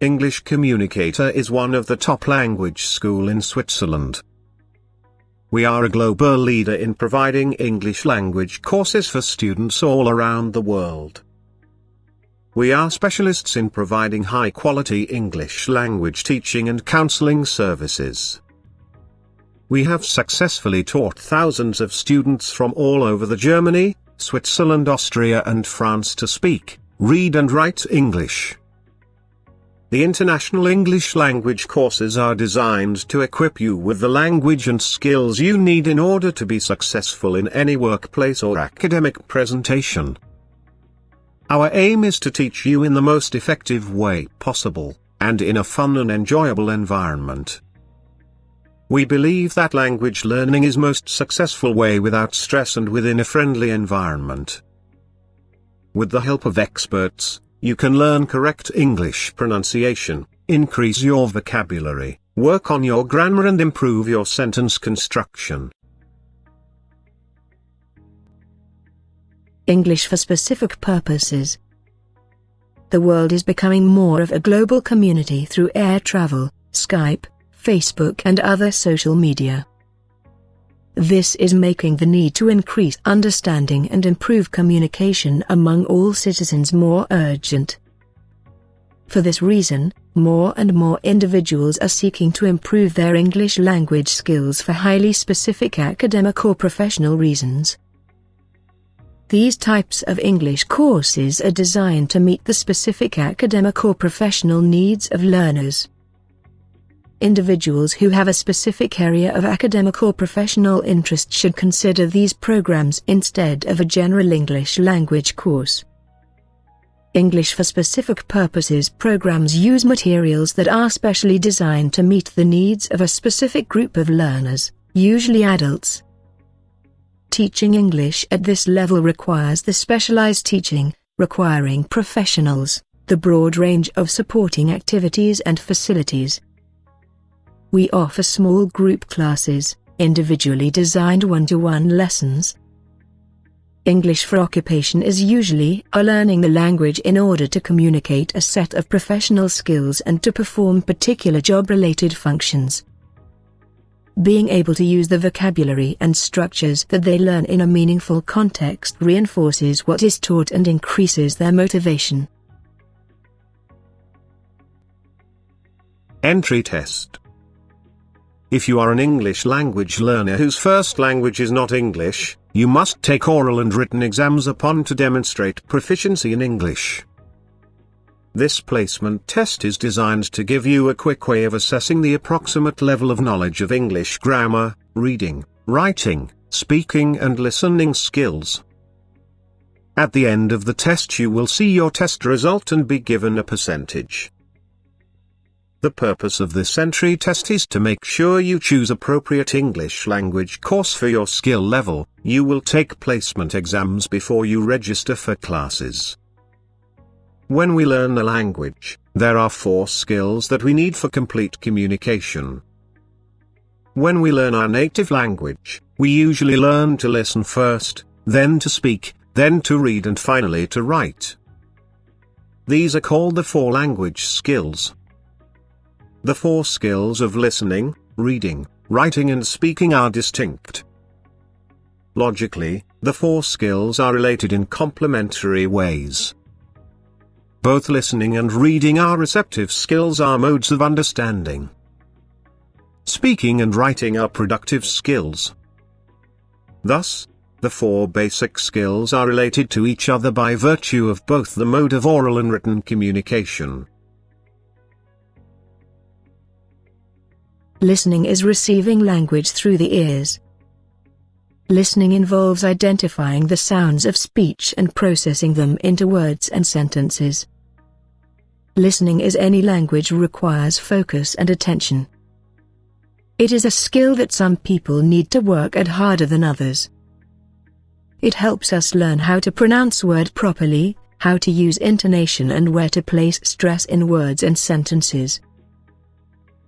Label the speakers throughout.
Speaker 1: English Communicator is one of the top language schools in Switzerland. We are a global leader in providing English language courses for students all around the world. We are specialists in providing high-quality English language teaching and counseling services. We have successfully taught thousands of students from all over Germany, Switzerland, Austria and France to speak, read and write English. The international English language courses are designed to equip you with the language and skills you need in order to be successful in any workplace or academic presentation. Our aim is to teach you in the most effective way possible, and in a fun and enjoyable environment. We believe that language learning is most successful way without stress and within a friendly environment. With the help of experts, you can learn correct English pronunciation, increase your vocabulary, work on your grammar and improve your sentence construction.
Speaker 2: English for specific purposes. The world is becoming more of a global community through air travel, Skype, Facebook and other social media. This is making the need to increase understanding and improve communication among all citizens more urgent. For this reason, more and more individuals are seeking to improve their English language skills for highly specific academic or professional reasons. These types of English courses are designed to meet the specific academic or professional needs of learners. Individuals who have a specific area of academic or professional interest should consider these programs instead of a general English language course. English for specific purposes programs use materials that are specially designed to meet the needs of a specific group of learners, usually adults. Teaching English at this level requires the specialized teaching, requiring professionals, the broad range of supporting activities and facilities. We offer small group classes, individually designed one-to-one lessons. English for occupation is usually learning the language in order to communicate a set of professional skills and to perform particular job-related functions. Being able to use the vocabulary and structures that they learn in a meaningful context reinforces what is taught and increases their motivation.
Speaker 1: Entry test. If you are an English language learner whose first language is not English, you must take oral and written exams upon to demonstrate proficiency in English. This placement test is designed to give you a quick way of assessing the approximate level of knowledge of English grammar, reading, writing, speaking and listening skills. At the end of the test you will see your test result and be given a percentage. The purpose of this entry test is to make sure you choose appropriate English language course for your skill level. You will take placement exams before you register for classes. When we learn the language, there are 4 skills that we need for complete communication. When we learn our native language, we usually learn to listen first, then to speak, then to read and finally to write. These are called the 4 language skills. The 4 skills of listening, reading, writing and speaking are distinct. Logically, the 4 skills are related in complementary ways. Both listening and reading are receptive skills, are modes of understanding. Speaking and writing are productive skills. Thus, the 4 basic skills are related to each other by virtue of both the mode of oral and written communication.
Speaker 2: Listening is receiving language through the ears. Listening involves identifying the sounds of speech and processing them into words and sentences. Listening is any language requires focus and attention. It is a skill that some people need to work at harder than others. It helps us learn how to pronounce words properly, how to use intonation and where to place stress in words and sentences.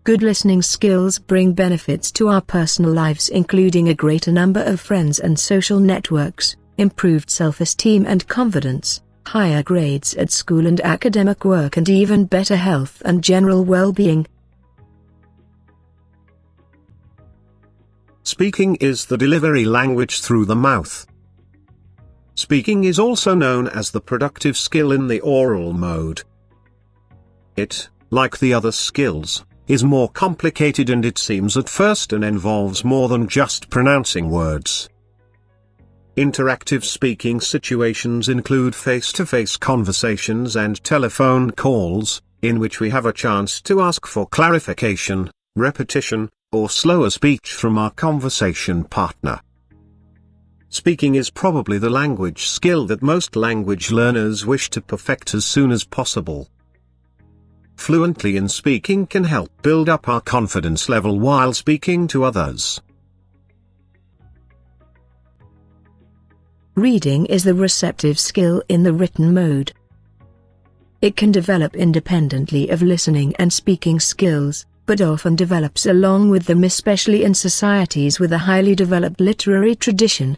Speaker 2: Good listening skills bring benefits to our personal lives, including a greater number of friends and social networks, improved self-esteem and confidence, higher grades at school and academic work, and even better health and general well-being.
Speaker 1: Speaking is the delivery language through the mouth. Speaking is also known as the productive skill in the oral mode. It, like the other skills, is more complicated and it seems at first and involves more than just pronouncing words. Interactive speaking situations include face-to-face conversations and telephone calls, in which we have a chance to ask for clarification, repetition, or slower speech from our conversation partner. Speaking is probably the language skill that most language learners wish to perfect as soon as possible. Fluently in speaking can help build up our confidence level while speaking to others.
Speaker 2: Reading is the receptive skill in the written mode. It can develop independently of listening and speaking skills, but often develops along with them, especially in societies with a highly developed literary tradition.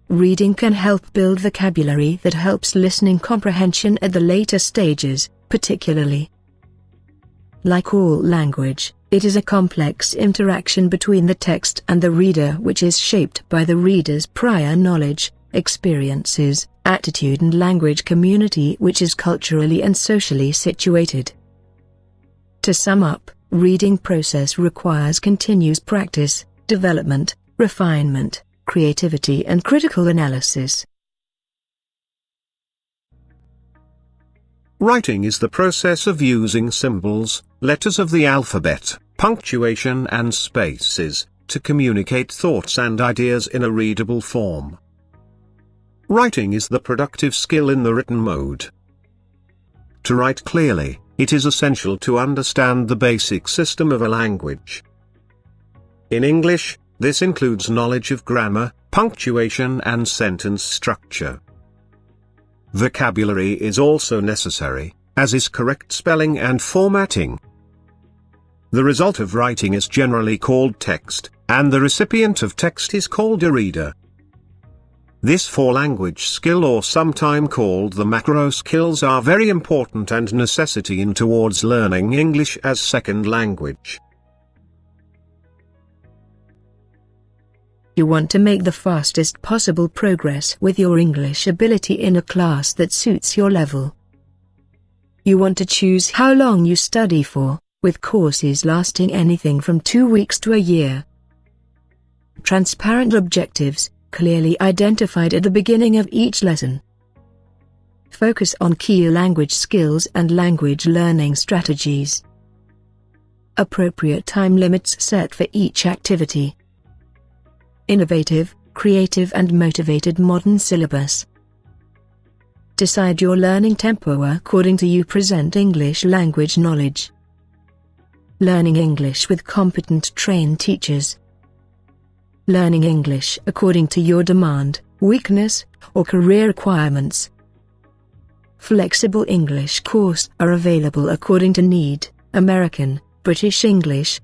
Speaker 2: Reading can help build vocabulary that helps listening comprehension at the later stages, particularly. Like all language, it is a complex interaction between the text and the reader, which is shaped by the reader's prior knowledge, experiences, attitude and language community, which is culturally and socially situated. To sum up, reading process requires continuous practice, development, refinement, creativity and critical analysis.
Speaker 1: Writing is the process of using symbols, letters of the alphabet, punctuation and spaces, to communicate thoughts and ideas in a readable form. Writing is the productive skill in the written mode. To write clearly, it is essential to understand the basic system of a language. In English, this includes knowledge of grammar, punctuation and sentence structure. Vocabulary is also necessary, as is correct spelling and formatting. The result of writing is generally called text, and the recipient of text is called a reader. This four-language skill, or sometime called the macro skills, are very important and necessity in towards learning English as second language.
Speaker 2: You want to make the fastest possible progress with your English ability in a class that suits your level. You want to choose how long you study for, with courses lasting anything from 2 weeks to a year. Transparent objectives, clearly identified at the beginning of each lesson. Focus on key language skills and language learning strategies. Appropriate time limits set for each activity. Innovative, creative and motivated modern syllabus. Decide your learning tempo according to you present English language knowledge. Learning English with competent trained teachers. Learning English according to your demand, weakness, or career requirements. Flexible English courses are available according to need, American, British English,